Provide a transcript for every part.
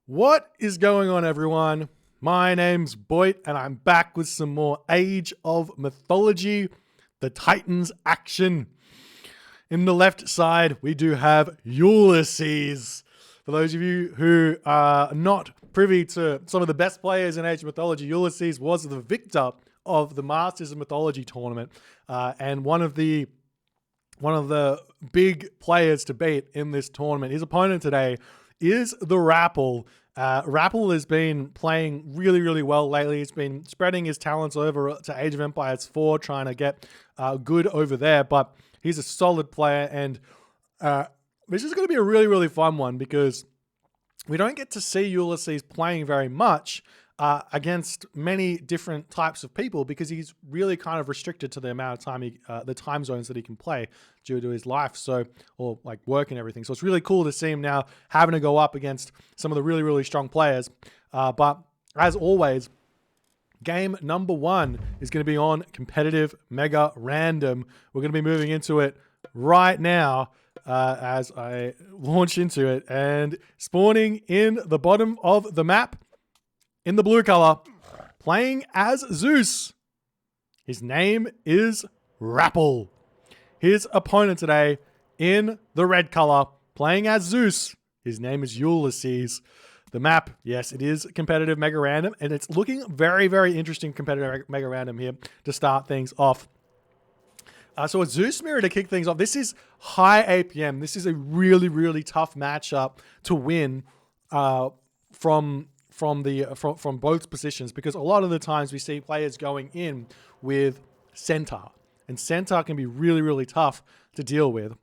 What is going on, everyone? My name's Boit, and I'm back with some more Age of Mythology, the Titans action. In the left side, we do have Ulysses. For those of you who are not privy to some of the best players in Age of Mythology, Ulysses was the victor of the Masters of Mythology tournament, and one of the big players to beat in this tournament. His opponent today is the Rapl. Rapl has been playing really, really well lately. He's been spreading his talents over to Age of Empires 4, trying to get good over there. But he's a solid player, and this is going to be a really, really fun one because we don't get to see Ulysses playing very much against many different types of people because he's really kind of restricted to the amount of time the time zones that he can play due to his life, or like work and everything. So it's really cool to see him now having to go up against some of the really, really strong players. But as always, game number 1 is going to be on competitive mega random. We're going to be moving into it right now. As I launch into it, and spawning in the bottom of the map in the blue color, playing as Zeus. His name is Rapl. His opponent today in the red color, playing as Zeus. His name is Ulysses. The map, yes, it is competitive mega random, and it's looking very, very interesting competitive mega random here to start things off. So a Zeus mirror to kick things off. This is high APM. This is a really, really tough matchup to win from both positions, because a lot of the times we see players going in with Centaur, and Centaur can be really, really tough to deal with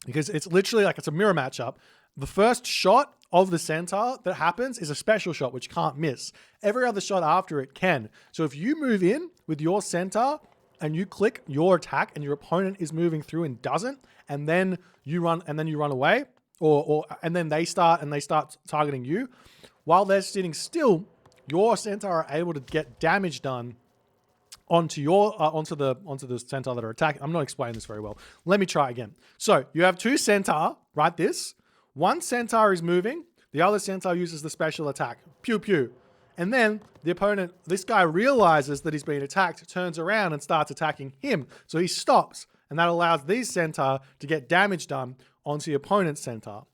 because it's literally like it's a mirror matchup. The first shot of the Centaur that happens is a special shot which can't miss. Every other shot after it can. So if you move in with your Centaur and you click your attack and your opponent is moving through and doesn't, and then you run away, and then they start targeting you, while they're sitting still, your Centaur are able to get damage done onto the Centaur that are attacking. I'm not explaining this very well. Let me try again. So you have 2 Centaur, right? One Centaur is moving, the other Centaur uses the special attack. Pew pew. And then the opponent, this guy realizes that he's being attacked, turns around and starts attacking him. So he stops, and that allows these Centaur to get damage done onto the opponent's Centaur.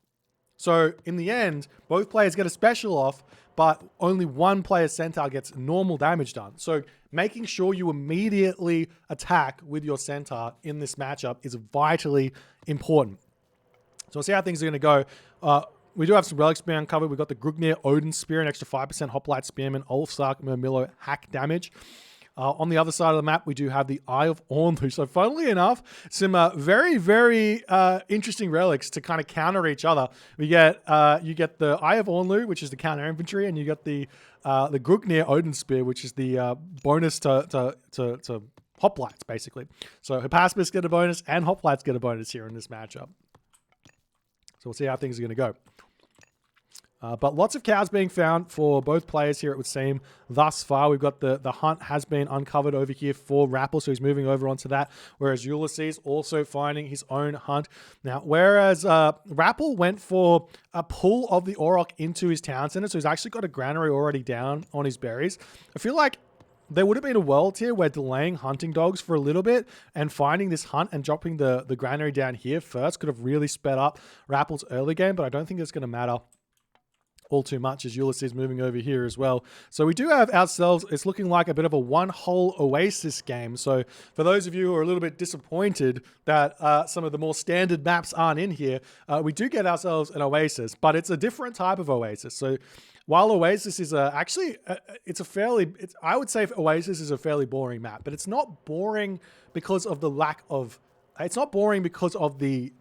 So in the end, both players get a special off, but only one player's Centaur gets normal damage done. So making sure you immediately attack with your Centaur in this matchup is vitally important. So we'll see how things are going to go. We do have some relics being uncovered. We've got the Grugnir Odin Spear, an extra 5% Hoplite Spearman, Ulfsark Murmillo hack damage. On the other side of the map, we do have the Eye of Ornlu. So funnily enough, some very, very interesting relics to kind of counter each other. You get the Eye of Ornlu, which is the counter infantry, and you got the Grugnir Odin Spear, which is the bonus to Hoplites, basically. So Hippaspis get a bonus, and Hoplites get a bonus here in this matchup. So we'll see how things are going to go. But lots of cows being found for both players here, it would seem, thus far. We've got the hunt has been uncovered over here for Rapl, so he's moving over onto that, whereas Ulysses also finding his own hunt. Now, whereas Rapl went for a pull of the Auroch into his town center, so he's actually got a granary already down on his berries. I feel like there would have been a world here where delaying hunting dogs for a little bit and finding this hunt and dropping the granary down here first could have really sped up Rapl's early game, but I don't think it's going to matter all too much as Ulysses moving over here as well. So we do have ourselves, it's looking like a bit of a one-hole Oasis game. So for those of you who are a little bit disappointed that some of the more standard maps aren't in here, we do get ourselves an Oasis, but it's a different type of Oasis. So while Oasis is I would say Oasis is a fairly boring map, but it's not boring because of the lack of it's not boring because of the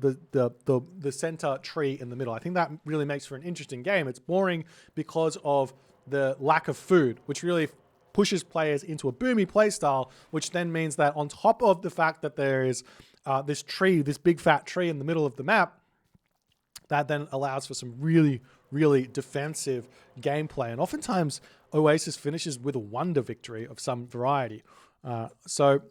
center tree in the middle. I think that really makes for an interesting game. It's boring because of the lack of food, which really pushes players into a boomy playstyle, which then means that on top of the fact that there is this big fat tree in the middle of the map, that then allows for some really, really defensive gameplay. And oftentimes, Oasis finishes with a wonder victory of some variety. So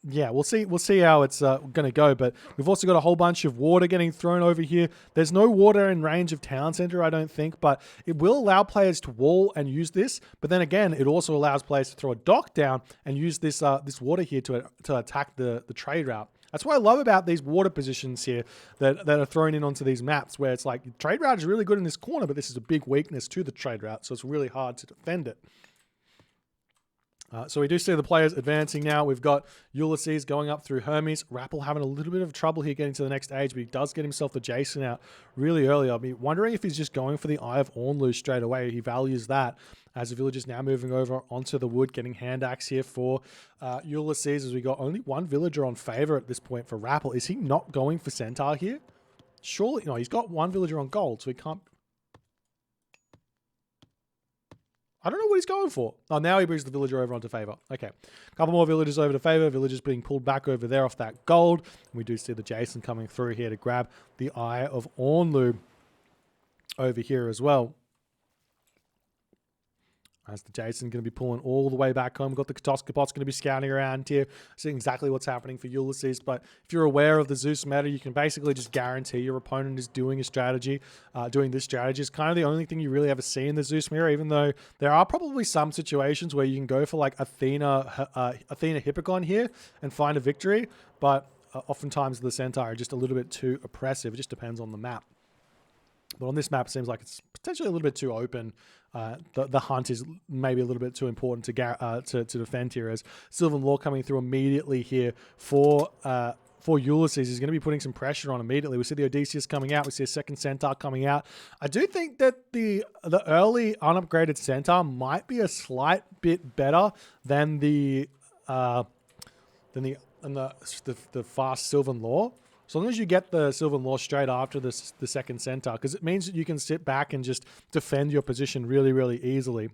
yeah, we'll see how it's going to go. But we've also got a whole bunch of water getting thrown over here. There's no water in range of town center, I don't think, but it will allow players to wall and use this. But then again, it also allows players to throw a dock down and use this this water here to attack the trade route. That's what I love about these water positions here that are thrown in onto these maps, where it's like trade route is really good in this corner, but this is a big weakness to the trade route, so it's really hard to defend it. So we do see the players advancing now. We've got Ulysses going up through Hermes. Rapl having a little bit of trouble here getting to the next age, but he does get himself the Jason out really early. I'll be wondering if he's just going for the Eye of Ornlu straight away. He values that, as the village is now moving over onto the wood, getting hand axe here for Ulysses, as we got only one villager on favor at this point for Rapl. Is he not going for Centaur here? Surely, no, he's got one villager on gold, so he can't. I don't know what he's going for. Oh, now he brings the villager over onto favor. Okay. A couple more villagers over to favor. Villagers being pulled back over there off that gold. And we do see the Jason coming through here to grab the Eye of Ornlu over here as well. As the Jason going to be pulling all the way back home. We've got the Katoskopot's going to be scouting around here, seeing exactly what's happening for Ulysses. But if you're aware of the Zeus meta, you can basically just guarantee your opponent is doing a strategy. Doing this strategy is kind of the only thing you really ever see in the Zeus mirror, even though there are probably some situations where you can go for like Athena Hippocon here and find a victory. But oftentimes the Centaur are just a little bit too oppressive. It just depends on the map. But on this map, it seems like it's potentially a little bit too open. The hunt is maybe a little bit too important to defend here, as Sylvan Law coming through immediately here for Ulysses. He's going to be putting some pressure on immediately. We see the Odysseus coming out. We see a second Centaur coming out. I do think that the early unupgraded Centaur might be a slight bit better than the fast Sylvan Law. So long as you get the Sylvan Law straight after the second Centaur, because it means that you can sit back and just defend your position really, really easily.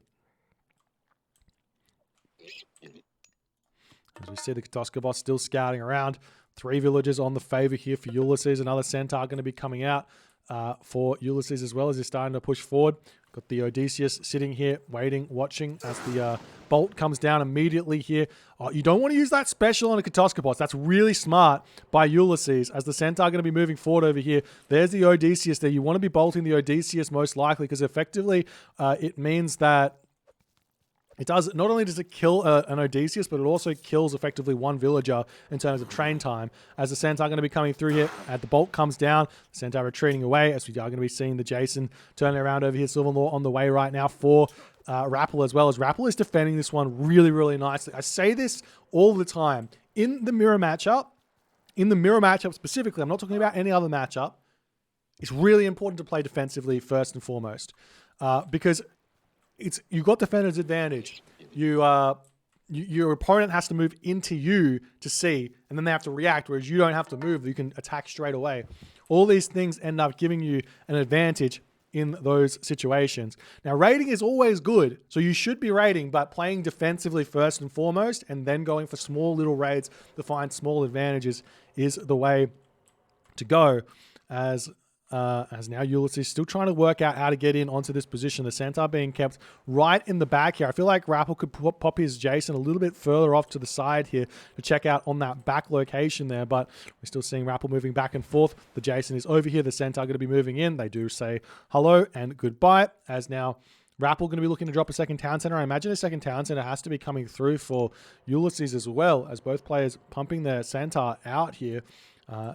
As we see the Katoskopot still scouting around. 3 villagers on the favor here for Ulysses. Another Centaur going to be coming out for Ulysses as well, as he's starting to push forward. Got the Odysseus sitting here, waiting, watching as the bolt comes down immediately here. Oh, you don't want to use that special on a Katoskopos. That's really smart by Ulysses, as the Centaur going to be moving forward over here. There's the Odysseus there. You want to be bolting the Odysseus most likely, because effectively it means that it does, not only does it kill an Odysseus, but it also kills effectively one villager in terms of train time. As the Centaur going to be coming through here, the bolt comes down, the Centaur retreating away, as we are going to be seeing the Jason turning around over here. Sylvan Law on the way right now for Rapl, as well, as Rapl is defending this one really, really nicely. I say this all the time. In the mirror matchup specifically, I'm not talking about any other matchup, it's really important to play defensively first and foremost, because you got defender's advantage. Your opponent has to move into you to see, and then they have to react, whereas you don't have to move. You can attack straight away. All these things end up giving you an advantage in those situations. Now, raiding is always good, so you should be raiding, but playing defensively first and foremost, and then going for small little raids to find small advantages is the way to go. As now Ulysses still trying to work out how to get in onto this position. The Centaur being kept right in the back here. I feel like Rapl could pop his Jason a little bit further off to the side here to check out on that back location there, but we're still seeing Rapl moving back and forth. The Jason is over here. The Centaur going to be moving in. They do say hello and goodbye, as now Rapl going to be looking to drop a second town center. I imagine a second town center has to be coming through for Ulysses as well, as both players pumping their Centaur out here.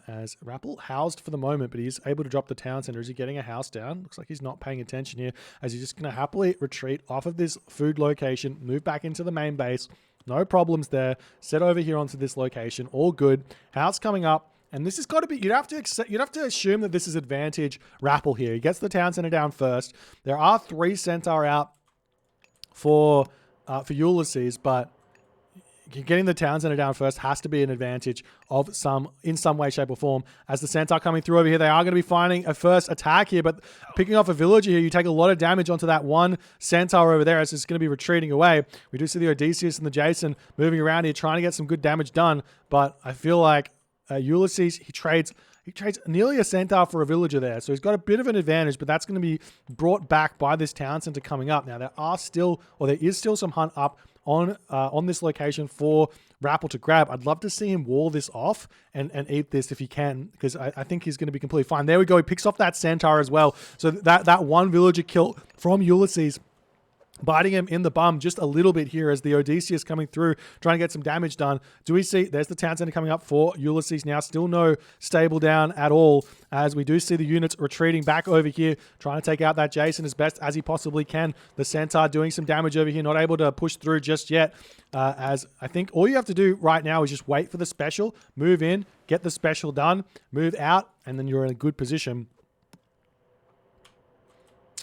As Rapl housed for the moment, but he's able to drop the town center. Is he getting a house down? Looks like he's not paying attention here, as he's just going to happily retreat off of this food location, move back into the main base. No problems there. Set over here onto this location. All good. House coming up. And this has got to be, you'd have to assume that this is advantage Rapl here. He gets the town center down first. There are 3 Centaur out for Ulysses, but getting the town center down first has to be an advantage in some way, shape, or form. As the Centaur coming through over here, they are going to be finding a first attack here, but picking off a villager here, you take a lot of damage onto that one Centaur over there, as it's going to be retreating away. We do see the Odysseus and the Jason moving around here, trying to get some good damage done, but I feel like Ulysses, he trades nearly a Centaur for a villager there. So he's got a bit of an advantage, but that's going to be brought back by this town center coming up. Now, there is still some hunt up on this location for Rapl to grab. I'd love to see him wall this off and eat this if he can, because I think he's going to be completely fine. There we go. He picks off that centaur as well. So that one villager kill from Ulysses, biting him in the bum just a little bit here as the Odysseus coming through, trying to get some damage done. Do we see, there's the town center coming up for Ulysses now. Still no stable down at all, as we do see the units retreating back over here, trying to take out that Jason as best as he possibly can. The centaur doing some damage over here, not able to push through just yet, as I think all you have to do right now is just wait for the special, move in, get the special done, move out, and then you're in a good position.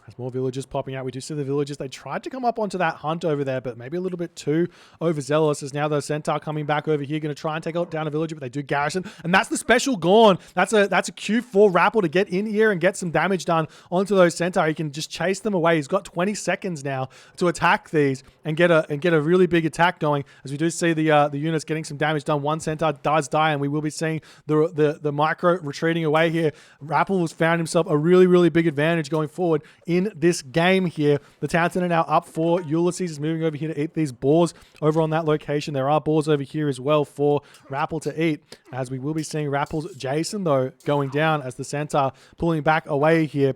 As more villagers popping out, we do see the villagers. They tried to come up onto that hunt over there, but maybe a little bit too overzealous, as now the centaur coming back over here, going to try and take down a villager, but they do garrison, and that's the special gone. That's a cue for Rapl to get in here and get some damage done onto those centaur. He can just chase them away. He's got 20 seconds now to attack these and get a really big attack going, as we do see the units getting some damage done. One centaur does die, and we will be seeing the micro retreating away here. Rapl has found himself a really, really big advantage going forward in this game here. The town center now up for Ulysses, is moving over here to eat these boars over on that location. There are boars over here as well for Rapl to eat, as we will be seeing Rapl's Jason though going down, as the centaur pulling back away here.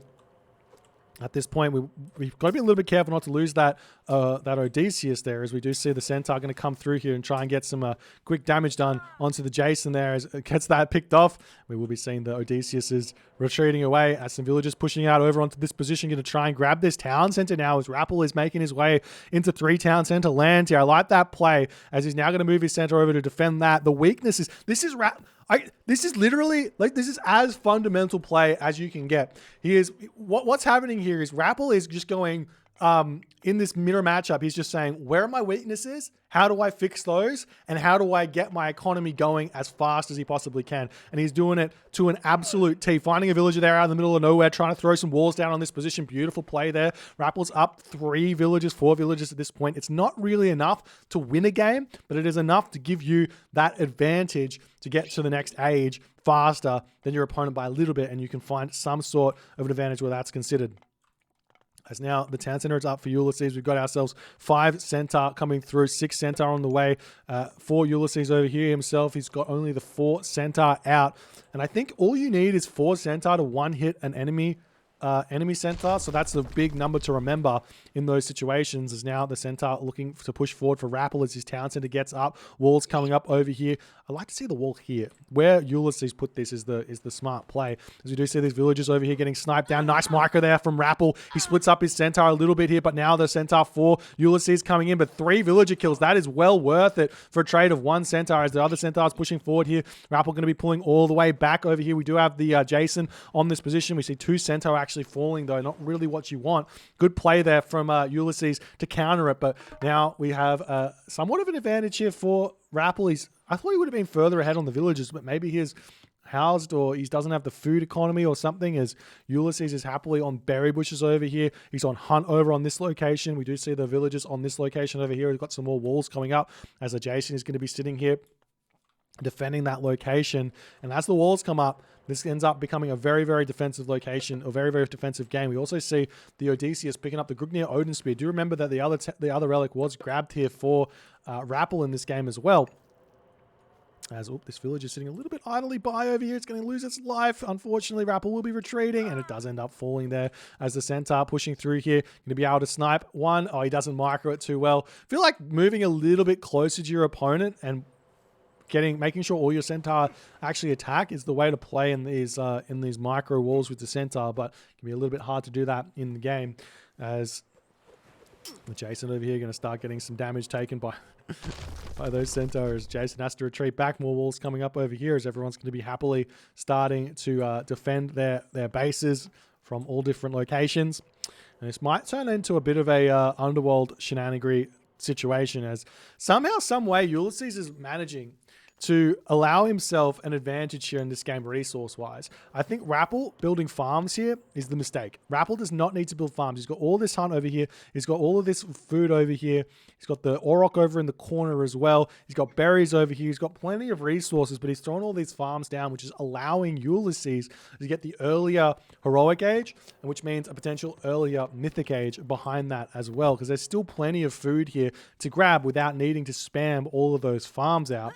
At this point, we've got to be a little bit careful not to lose that Odysseus there, as we do see the centaur going to come through here and try and get some quick damage done onto the Jason there. As it gets that picked off, we will be seeing the Odysseus is retreating away, as some villagers pushing out over onto this position, going to try and grab this town center now, as Rapl is making his way into 3 town center land here. I like that play, as he's now going to move his center over to defend that. The weakness is, this is literally, like, this is as fundamental play as you can get. What's happening here is Rapl is just going, in this mirror matchup, he's just saying, where are my weaknesses? How do I fix those? And how do I get my economy going as fast as he possibly can? And he's doing it to an absolute T. Finding a villager there out in the middle of nowhere, trying to throw some walls down on this position. Beautiful play there. Rapl's up 4 villagers at this point. It's not really enough to win a game, but it is enough to give you that advantage to get to the next age faster than your opponent by a little bit, and you can find some sort of an advantage where that's considered. As now the town center is up for Ulysses. We've got ourselves 5 centaur coming through, 6 centaur on the way for Ulysses over here himself. He's got only the 4 centaur out. And I think all you need is 4 centaur to one-hit an enemy centaur. So that's a big number to remember in those situations, as now the centaur looking to push forward for Rapl as his town center gets up. Walls coming up over here. I like to see the wall here. Where Ulysses put this is the smart play, as we do see these villagers over here getting sniped down. Nice micro there from Rapl. He splits up his centaur a little bit here, but now the centaur for Ulysses coming in, but 3 villager kills. That is well worth it for a trade of 1 centaur, as the other centaur is pushing forward here. Rapl going to be pulling all the way back over here. We do have the Jason on this position. We see 2 centaur actually falling though, not really what you want. Good play there from Ulysses to counter it, but now we have somewhat of an advantage here for Rapl. I thought he would have been further ahead on the villagers, but maybe he's housed or he doesn't have the food economy or something, as Ulysses is happily on berry bushes over here. He's on hunt over on this location. We do see the villagers on this location over here. We've got some more walls coming up, as a Jason is going to be sitting here defending that location. And as the walls come up, this ends up becoming a very, very defensive location, a very, very defensive game. We also see the Odysseus picking up the Grugnir Odin Spear. Do remember that the other relic was grabbed here for Rapl in this game as well. As this village is sitting a little bit idly by over here. It's going to lose its life. Unfortunately, Rapl will be retreating, and it does end up falling there as the centaur pushing through here. Going to be able to snipe one. Oh, he doesn't micro it too well. I feel like moving a little bit closer to your opponent and making sure all your centaur actually attack is the way to play in these micro walls with the centaur, but it can be a little bit hard to do that in the game, as the Jason over here going to start getting some damage taken by those centaurs. Jason has to retreat back. More walls coming up over here, as everyone's going to be happily starting to defend their bases from all different locations. And this might turn into a bit of a underworld shenanigan situation, as somehow, some way, Ulysses is managing to allow himself an advantage here in this game resource-wise. I think Rapl building farms here is the mistake. Rapl does not need to build farms. He's got all this hunt over here. He's got all of this food over here. He's got the Auroch over in the corner as well. He's got berries over here. He's got plenty of resources, but he's thrown all these farms down, which is allowing Ulysses to get the earlier heroic age, and which means a potential earlier mythic age behind that as well, because there's still plenty of food here to grab without needing to spam all of those farms out.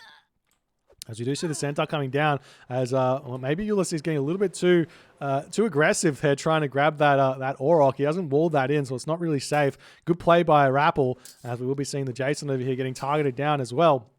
As we do see the centaur coming down, as well, maybe Ulysses getting a little bit too aggressive there, trying to grab that Auroch. He hasn't walled that in, so it's not really safe. Good play by Rapl, as we will be seeing the Jason over here getting targeted down as well.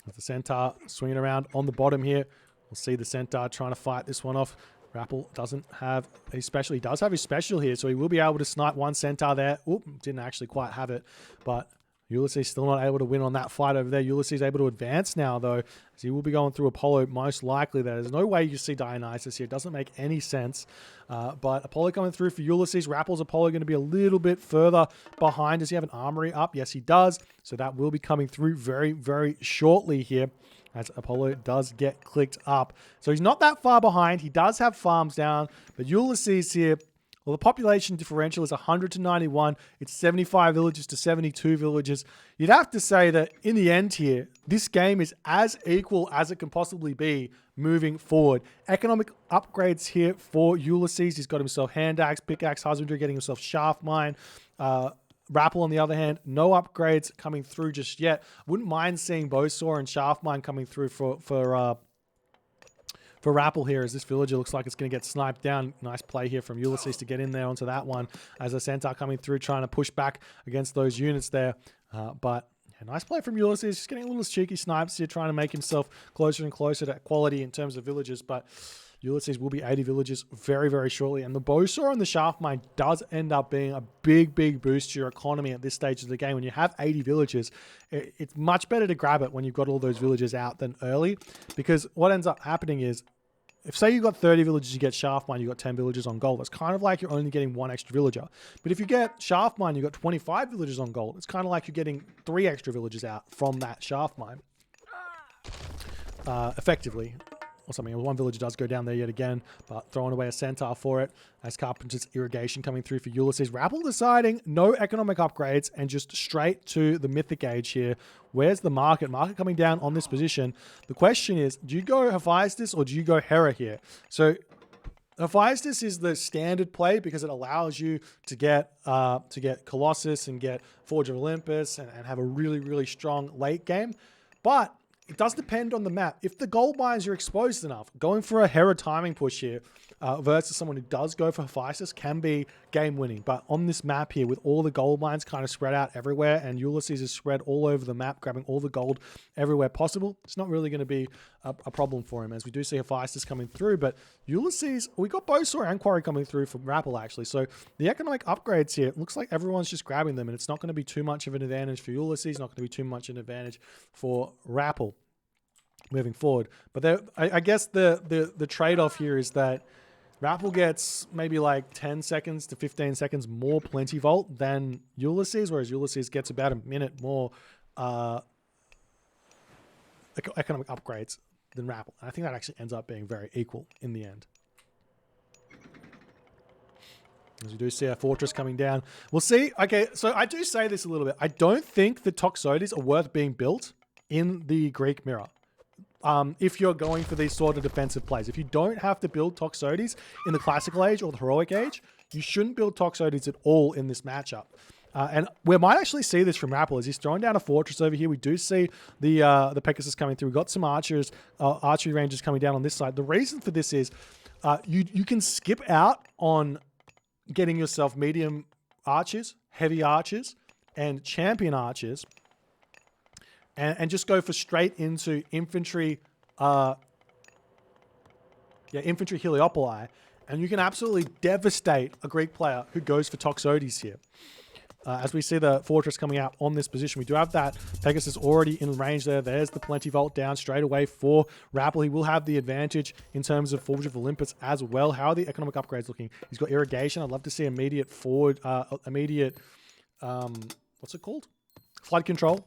As the centaur swinging around on the bottom here, we'll see the centaur trying to fight this one off. Rapl doesn't have a special. He does have his special here, so he will be able to snipe one centaur there. Oop, didn't actually quite have it, but Ulysses still not able to win on that fight over there. Ulysses able to advance now, though, as he will be going through Apollo most likely. There's no way you see Dionysus here. It doesn't make any sense. But Apollo coming through for Ulysses. Rapl's Apollo going to be a little bit further behind. Does he have an armory up? Yes, he does. So that will be coming through very, very shortly here, as Apollo does get clicked up. So he's not that far behind. He does have farms down, but Ulysses here, well, the population differential is 100 to 91. It's 75 villages to 72 villages. You'd have to say that in the end here, this game is as equal as it can possibly be moving forward. Economic upgrades here for Ulysses. He's got himself hand axe, pickaxe, husbandry, getting himself shaft mine. Rapl, on the other hand, no upgrades coming through just yet. Wouldn't mind seeing bowsaw and shaft mine coming through for Rapl here, as this villager looks like it's going to get sniped down. Nice play here from Ulysses to get in there onto that one, as a centaur coming through trying to push back against those units there. But yeah, nice play from Ulysses, just getting a little cheeky snipes here, trying to make himself closer and closer to quality in terms of villages. But Ulysses will be 80 villages very, very shortly. And the bowsaw and the shaft mine does end up being a big, big boost to your economy at this stage of the game. When you have 80 villages, it's much better to grab it when you've got all those villages out than early. Because what ends up happening is, if say you've got 30 villages, you get shaft mine, you've got 10 villages on gold. It's kind of like you're only getting one extra villager. But if you get shaft mine, you've got 25 villages on gold. It's kind of like you're getting 3 extra villages out from that shaft mine. Effectively. Or something. One villager does go down there yet again, but throwing away a centaur for it, as Carpenter's irrigation coming through for Ulysses. Rapl deciding no economic upgrades and just straight to the mythic age here. Where's the market? Market coming down on this position. The question is, do you go Hephaestus or do you go Hera here? So Hephaestus is the standard play because it allows you to get Colossus and get Forge of Olympus and have a really, really strong late game. But it does depend on the map. If the gold mines are exposed enough, going for a Hera timing push here versus someone who does go for Hephaestus can be game winning. But on this map here, with all the gold mines kind of spread out everywhere, and Ulysses is spread all over the map, grabbing all the gold everywhere possible, it's not really going to be a problem for him, as we do see Hephaestus coming through. But Ulysses, we got bowsaw and quarry coming through from Rapl, actually. So the economic upgrades here, it looks like everyone's just grabbing them, and it's not going to be too much of an advantage for Ulysses, not going to be too much an advantage for Rapl moving forward. But I guess the trade-off here is that Rapl gets maybe like 10 seconds to 15 seconds more plenty vault than Ulysses, whereas Ulysses gets about a minute more economic upgrades than Rapl. And I think that actually ends up being very equal in the end. As we do see our fortress coming down. We'll see. Okay, so I do say this a little bit. I don't think the Toxotes are worth being built in the Greek mirror. If you're going for these sort of defensive plays. If you don't have to build Toxotes in the classical age or the heroic age, you shouldn't build Toxotes at all in this matchup. And we might actually see this from Rapl as he's throwing down a fortress over here. We do see the Pegasus coming through. We've got some archers, archery rangers coming down on this side. The reason for this is you can skip out on getting yourself medium archers, heavy archers, and champion archers, and just go for straight into infantry, infantry Heliopoli, and you can absolutely devastate a Greek player who goes for Toxotes here. As we see the fortress coming out on this position, we do have that Pegasus already in range there. There's the Plenty Vault down straight away for Rapl. He will have the advantage in terms of Forge of Olympus as well. How are the economic upgrades looking? He's got irrigation. I'd love to see immediate forward, what's it called? Flood control.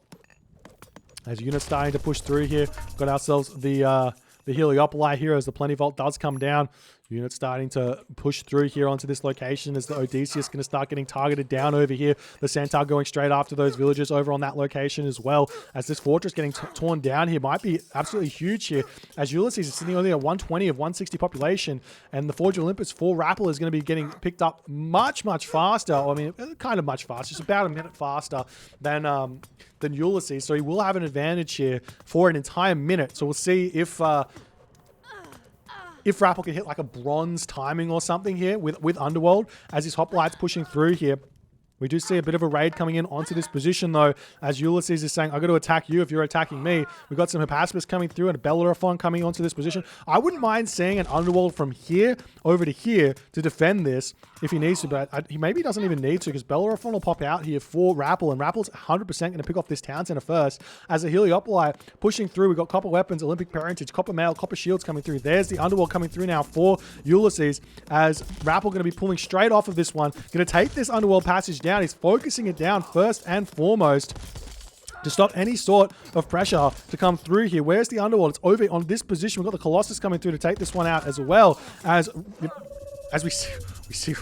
As units starting to push through here, got ourselves the Heliopoli here as the Plentyvault does come down. Units starting to push through here onto this location as the Odysseus going to start getting targeted down over here. The Centaur going straight after those villagers over on that location as well. As this fortress getting torn down here might be absolutely huge here. As Ulysses is sitting only at 120 of 160 population. And the Forge of Olympus for Rapl is going to be getting picked up much, much faster. I mean, kind of much faster. Just about a minute faster than Ulysses. So he will have an advantage here for an entire minute. So we'll see if Rapl can hit like a bronze timing or something here with Underworld as his hoplites pushing through here. We do see a bit of a raid coming in onto this position, though, as Ulysses is saying, I got to attack you if you're attacking me. We've got some Hippaspis coming through and a Bellerophon coming onto this position. I wouldn't mind seeing an Underworld from here over to here to defend this if he needs to, but he maybe doesn't even need to because Bellerophon will pop out here for Rapl, and Rapple's 100% going to pick off this town center first. As the Heliopoli pushing through, we've got Copper Weapons, Olympic Parentage, Copper Mail, Copper Shields coming through. There's the Underworld coming through now for Ulysses as Rapl going to be pulling straight off of this one. Going to take this Underworld passage down. He's focusing it down first and foremost to stop any sort of pressure to come through here. Where's the Underworld? It's over on this position. We've got the Colossus coming through to take this one out as well as we see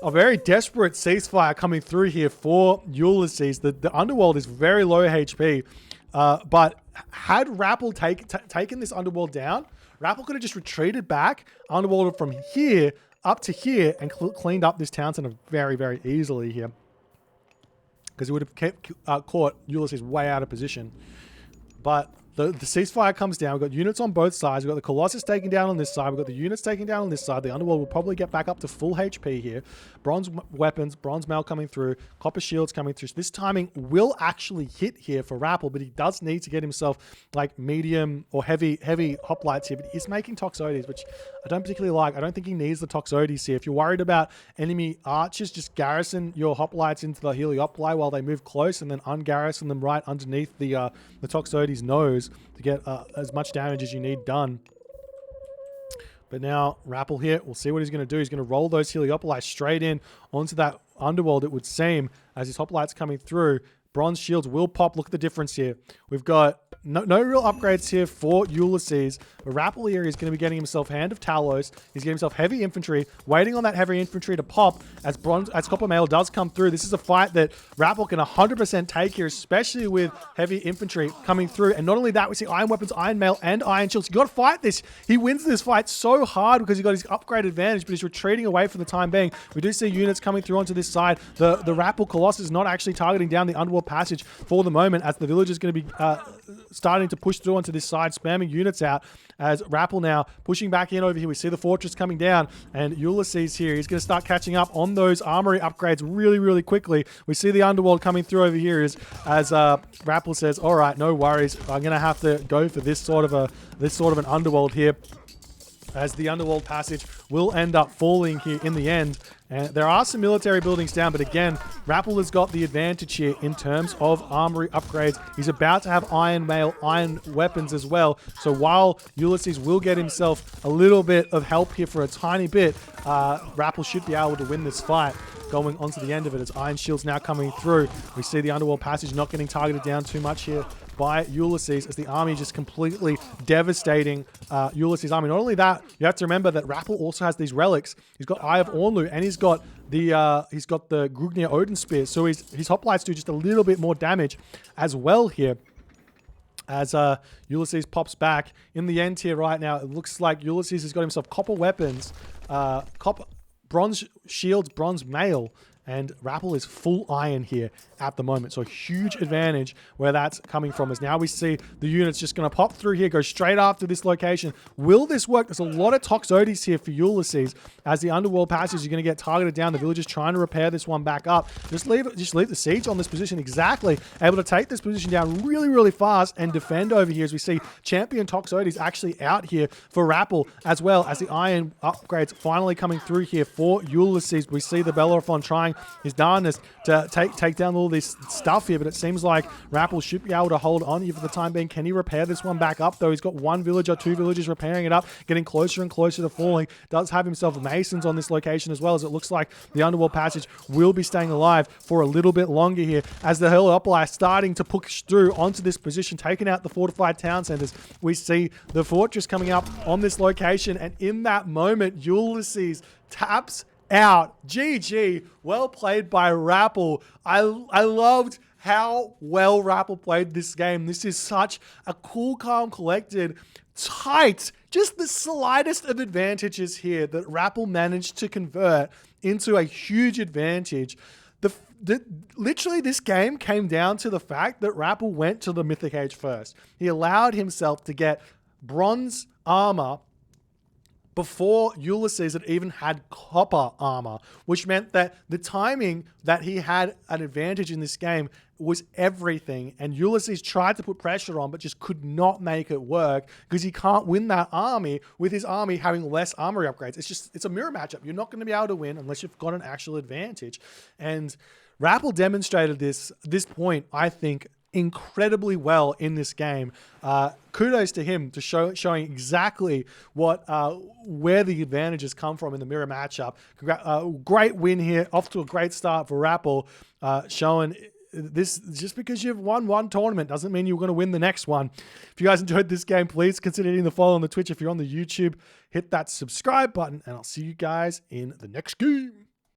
a very desperate ceasefire coming through here for Ulysses. The Underworld is very low HP, but had Rapl taken this Underworld down, Rapl could have just retreated back, Underworld from here up to here, and cleaned up this town center very, very easily here. Because it would have caught Ulysses way out of position. But the ceasefire comes down. We've got units on both sides. We've got the Colossus taking down on this side. We've got the units taking down on this side. The Underworld will probably get back up to full HP here. Bronze weapons, bronze mail coming through, copper shields coming through. So this timing will actually hit here for Rapl, but he does need to get himself like medium or heavy hoplites here. But he's making Toxotes, which I don't particularly like. I don't think he needs the Toxotes here. If you're worried about enemy archers, just garrison your hoplites into the Heliopoli while they move close, and then ungarrison them right underneath the Toxotes nose to get as much damage as you need done. But now Rapl here, we'll see what he's going to do. He's going to roll those Heliopoli straight in onto that Underworld, it would seem, as his hoplites coming through. Bronze shields will pop. Look at the difference here. We've got no real upgrades here for Ulysses. But Rapl here is going to be getting himself Hand of Talos. He's getting himself heavy infantry, waiting on that heavy infantry to pop as Copper Mail does come through. This is a fight that Rapl can 100% take here, especially with heavy infantry coming through. And not only that, we see Iron Weapons, Iron Mail, and Iron Shields. You got to fight this. He wins this fight so hard because he got his upgrade advantage, but he's retreating away for the time being. We do see units coming through onto this side. The Rapl Colossus is not actually targeting down the Underworld passage for the moment, as the village is going to be starting to push through onto this side, spamming units out, as Rapl now pushing back in over here. We see the fortress coming down, and Ulysses here, he's going to start catching up on those armory upgrades really, really quickly. We see the Underworld coming through over here as Rapl says, all right, no worries, I'm going to have to go for this sort of an Underworld here, as the Underworld passage will end up falling here in the end. And there are some military buildings down, but again, Rapl has got the advantage here in terms of armory upgrades. He's about to have Iron Mail, Iron Weapons as well. So while Ulysses will get himself a little bit of help here for a tiny bit, Rapl should be able to win this fight. Going on to the end of it as Iron Shields now coming through. We see the Underworld passage not getting targeted down too much here by Ulysses, as the army just completely devastating Ulysses' army. Not only that, you have to remember that Rapl also has these relics. He's got Eye of Ornlu, and he's got the Grugnir Odin Spear, so his hoplites do just a little bit more damage as well here. As Ulysses pops back in the end here right now, it looks like Ulysses has got himself copper weapons, bronze shields, bronze mail, and Rapl is full iron here at the moment. So a huge advantage where that's coming from, is now we see the units just going to pop through here, go straight after this location. Will this work? There's a lot of Toxotes here for Ulysses, as the Underworld passage is going to get targeted down. The villagers trying to repair this one back up. Just leave the siege on this position. Exactly. Able to take this position down really, really fast and defend over here, as we see Champion Toxotes actually out here for Rapl, as well as the iron upgrades finally coming through here for Ulysses. We see the Bellerophon trying trying his darndest to take down all this stuff here, but it seems like Rapl should be able to hold on here for the time being. Can he repair this one back up, though? He's got one villager, two villagers repairing it up, getting closer and closer to falling. Does have himself masons on this location as well, as it looks like the underworld passage will be staying alive for a little bit longer here, as the Heliopolis starting to push through onto this position, taking out the fortified town centers. We see the fortress coming up on this location, and in that moment, Ulysses taps out. GG. Well played by Rapl. I loved how well Rapl played this game. This is such a cool, calm, collected, tight, just the slightest of advantages here that Rapl managed to convert into a huge advantage. Literally, this game came down to the fact that Rapl went to the Mythic Age first. He allowed himself to get bronze armor before Ulysses had even had copper armor, which meant that the timing that he had an advantage in this game was everything. And Ulysses tried to put pressure on, but just could not make it work, because he can't win that army with his army having less armory upgrades. It's a mirror matchup. You're not going to be able to win unless you've got an actual advantage. And Rapl demonstrated this point, I think, incredibly well in this game. Kudos to him to showing exactly where the advantages come from in the mirror matchup. Great win here, off to a great start for Rapl, showing this, just because you've won one tournament doesn't mean you're going to win the next one. If you guys enjoyed this game, please consider hitting the follow on the Twitch. If you're on the YouTube, hit that subscribe button, and I'll see you guys in the next game.